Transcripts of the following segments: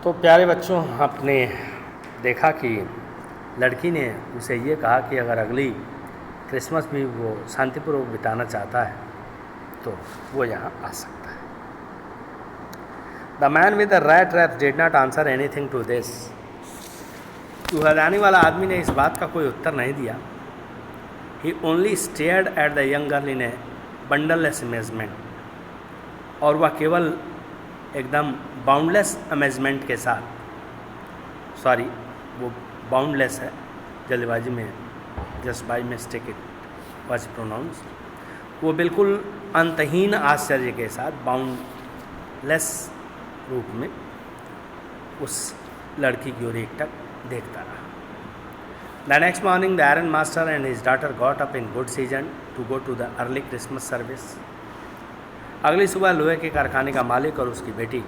तो प्यारे बच्चों, आपने देखा कि लड़की ने उसे ये कहा कि अगर अगली क्रिसमस भी वो शांतिपूर्वक बिताना चाहता है तो वो यहाँ आ सकता है। The man with the rat trap did not answer anything to this. चूहादानी वाला आदमी ने इस बात का कोई उत्तर नहीं दिया। He only stared at the young girl in a boundless amazement, और वह केवल एकदम बाउंडलेस अमेजमेंट के साथ, सॉरी वो बाउंडलेस है, जल्दबाजी में just by mistake it was pronounced, वो बिल्कुल अंतहीन आश्चर्य के साथ बाउंडलेस रूप में उस लड़की की ओर एकटक देखता रहा। The next morning the iron master and his daughter got up in good season to go to the early Christmas service. अगली सुबह लोहे के कारखाने का मालिक और उसकी बेटी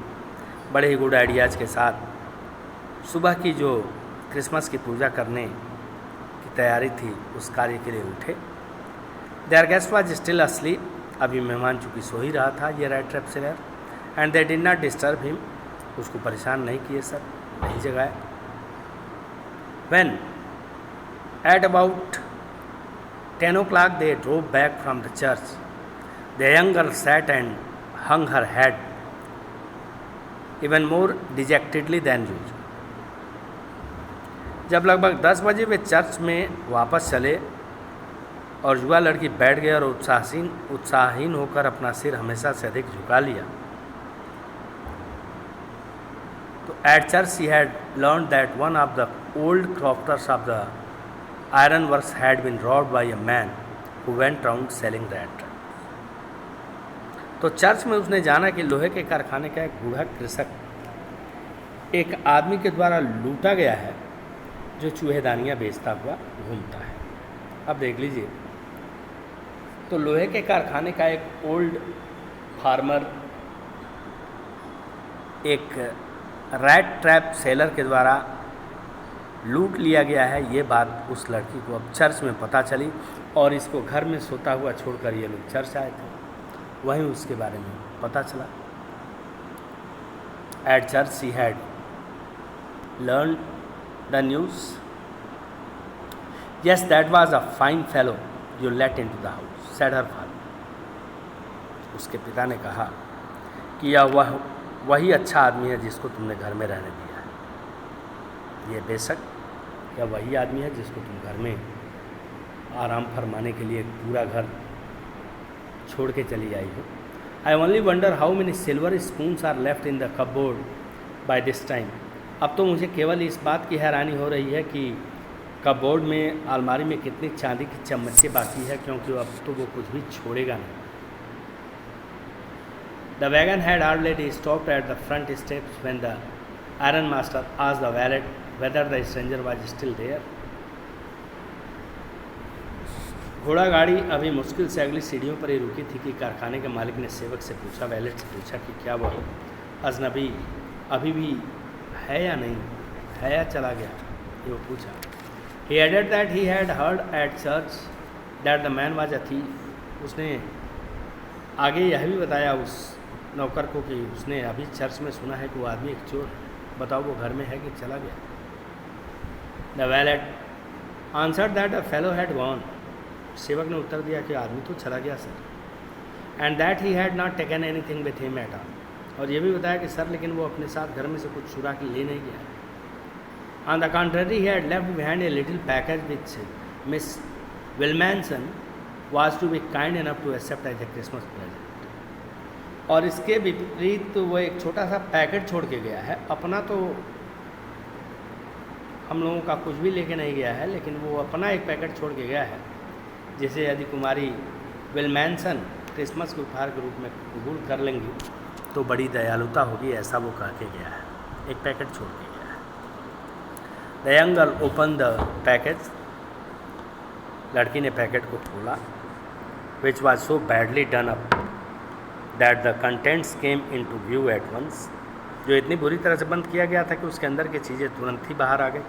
बड़े ही गुड आइडियाज़ के साथ सुबह की जो क्रिसमस की पूजा करने की तैयारी थी उस कार्य के लिए उठे। There guest was still asleep, अभी मेहमान चूँकि सो ही रहा था ये red trap seller, and they did not disturb him, उसको परेशान नहीं किए सर, नहीं जगाए। When at about 10 o'clock they drove back from the church. The young girl sat and hung her head even more dejectedly than usual. जब लगभग 10 बजे वे church में वापस चले और युवा लड़की बैठ गई और उत्साहहीन होकर अपना सिर हमेशा से अधिक झुका लिया, तो at church she had learned that one of the old crofters of the iron works had been robbed by a man who went round selling rat trap. तो चर्च में उसने जाना कि लोहे के कारखाने का एक बूढ़ा कृषक एक आदमी के द्वारा लूटा गया है जो चूहेदानियाँ बेचता हुआ घूमता है। अब देख लीजिए, तो लोहे के कारखाने का एक ओल्ड फार्मर एक रैट ट्रैप सेलर के द्वारा लूट लिया गया है, ये बात उस लड़की को अब चर्च में पता चली और इसको घर में सोता हुआ छोड़कर ये लोग चर्च आए थे, वहीं उसके बारे में पता चला। At church she had learn the news, yes that was a fine fellow you let into the house said her father. उसके पिता ने कहा कि यह वही अच्छा आदमी है जिसको तुमने घर में रहने दिया है। ये बेशक यह वही आदमी है जिसको तुम घर में आराम फरमाने के लिए पूरा घर छोड़ के चली आई हो। I only wonder how many silver spoons are left in the cupboard by this time. अब तो मुझे केवल इस बात की हैरानी हो रही है कि कपबोर्ड में, अलमारी में कितनी चांदी की चम्मचें बाकी है, क्योंकि अब तो वो कुछ भी छोड़ेगा नहीं। The wagon had already stopped at the front steps when the iron master asked the valet whether the stranger was still there. घोड़ा गाड़ी अभी मुश्किल से अगली सीढ़ियों पर ही रुकी थी कि कारखाने के मालिक ने सेवक से पूछा, वैलेट से पूछा कि क्या वह अजनबी अभी भी है या नहीं है, या चला गया, ये वो पूछा। He added that he had heard at church that the man was a thief. उसने आगे यह भी बताया उस नौकर को कि उसने अभी चर्च में सुना है कि वो आदमी एक चोर, बताओ वो घर में है कि चला गया। The wallet answered that a fellow had gone. सेवक ने उत्तर दिया कि आदमी तो चला गया sir, and that he had not taken anything with him at all. और ये भी बताया कि सर लेकिन वो अपने साथ घर में से कुछ चुरा के ले नहीं गया। On the contrary he had left behind a little package which Miss Willmansson was to be kind enough to accept as a Christmas present. और इसके विपरीत तो वो एक छोटा सा पैकेट छोड़ के गया है, अपना तो हम लोगों का कुछ भी लेके नहीं गया है, लेकिन वो अपना एक पैकेट छोड़ के गया है जिसे यदि कुमारी विल्मैनसन क्रिसमस के उपहार के रूप में कबूल कर लेंगी तो बड़ी दयालुता होगी, ऐसा वो कह के गया है, एक पैकेट छोड़ के गया है। The young girl open the package. लड़की ने पैकेट को खोला, which was so badly done up that the contents came into view at once. जो इतनी बुरी तरह से बंद किया गया था कि उसके अंदर की चीज़ें तुरंत ही बाहर आ गई।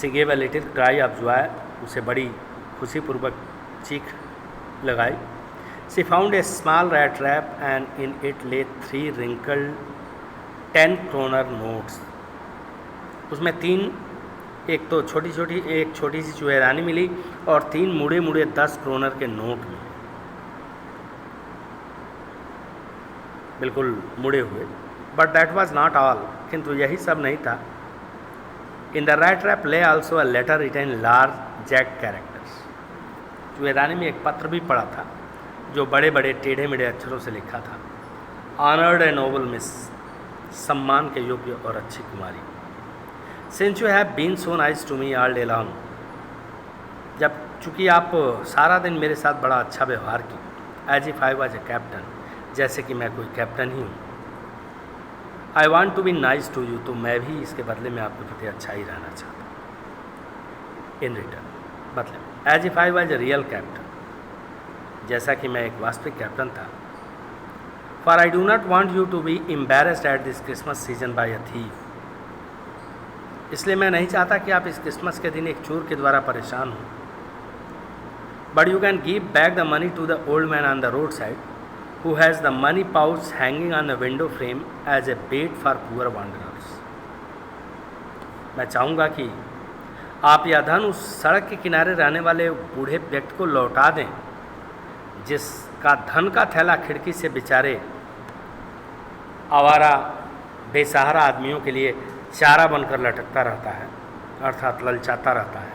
She gave a little cry of Joy. उसे बड़ी खुशीपूर्वक चीख लगाई। She found a small rat trap and in it lay 3 wrinkled 10 kroner notes. उसमें 3, एक तो एक छोटी सी चूहेदानी मिली और 3 मुड़े मुड़े 10 क्रोनर के नोट मिले, बिल्कुल मुड़े हुए। But that was not all, किंतु यही सब नहीं था। In the rat trap lay also a letter written large jagged characters. चूहेदानी में एक पत्र भी पड़ा था जो बड़े बड़े टेढ़े मेढ़े अक्षरों से लिखा था, ऑनर्ड ए नोबल मिस, सम्मान के योग्य और अच्छी कुमारी, since you have been so nice to me all day long, जब चूँकि आप सारा दिन मेरे साथ बड़ा अच्छा व्यवहार की, as if I was a captain, जैसे कि मैं कोई कैप्टन ही हूँ। I want to be nice to you, तो मैं भी इसके बदले में आपके प्रति अच्छा ही रहना चाहता हूँ। इन रिटर्न, मतलब as if I was a real captain, जैसा कि मैं एक वास्तविक कैप्टन था। For I do not want you to be embarrassed at this Christmas season by a thief, इसलिए मैं नहीं चाहता कि आप इस क्रिसमस के दिन एक चोर के द्वारा परेशान हों। But you can give back the money to the old man on the road side who has the money pouch hanging on the window frame as a bait for poor wanderers। मैं चाहूँगा कि आप यह धन उस सड़क के किनारे रहने वाले बूढ़े व्यक्ति को लौटा दें जिसका धन का थैला खिड़की से बेचारे आवारा बेसहारा आदमियों के लिए चारा बनकर लटकता रहता है, अर्थात ललचाता रहता है।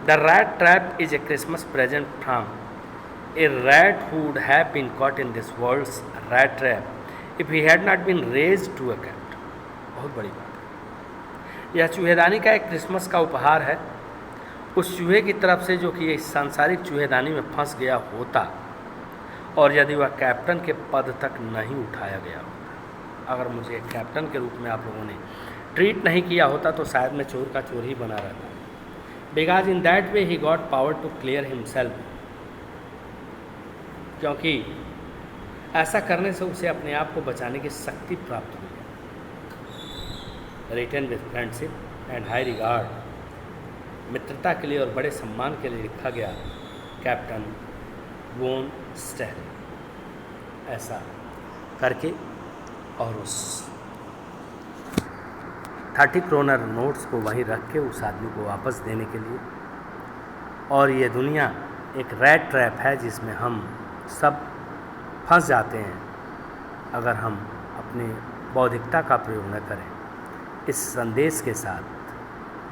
The rat trap is a Christmas present from a rat who would have been caught in this world's rat trap if he had not been raised to a cat। बहुत बड़ी बात है। यह चूहेदानी का एक क्रिसमस का उपहार है उस चूहे की तरफ से जो कि इस सांसारिक चूहेदानी में फंस गया होता, और यदि वह कैप्टन के पद तक नहीं उठाया गया होता। अगर मुझे एक कैप्टन के रूप में आप लोगों ने ट्रीट नहीं किया होता तो शायद मैं चोर का चोर ही बना रहता। Because in that way he got power to clear himself, क्योंकि ऐसा करने से उसे अपने आप को बचाने की शक्ति प्राप्त हुई है। Written with friendship and high regard, मित्रता के लिए और बड़े सम्मान के लिए लिखा गया, कैप्टन वोन स्टैनली। ऐसा करके और उस 30 क्रोनर नोट्स को वहीं रख के उस आदमी को वापस देने के लिए। और ये दुनिया एक रैट ट्रैप है जिसमें हम सब फंस जाते हैं अगर हम अपने बौद्धिकता का प्रयोग न करें। इस संदेश के साथ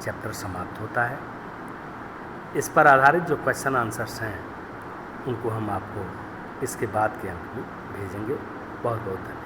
चैप्टर समाप्त होता है। इस पर आधारित जो क्वेश्चन आंसर्स हैं उनको हम आपको इसके बाद के अंक में भेजेंगे। बहुत बहुत धन्यवाद।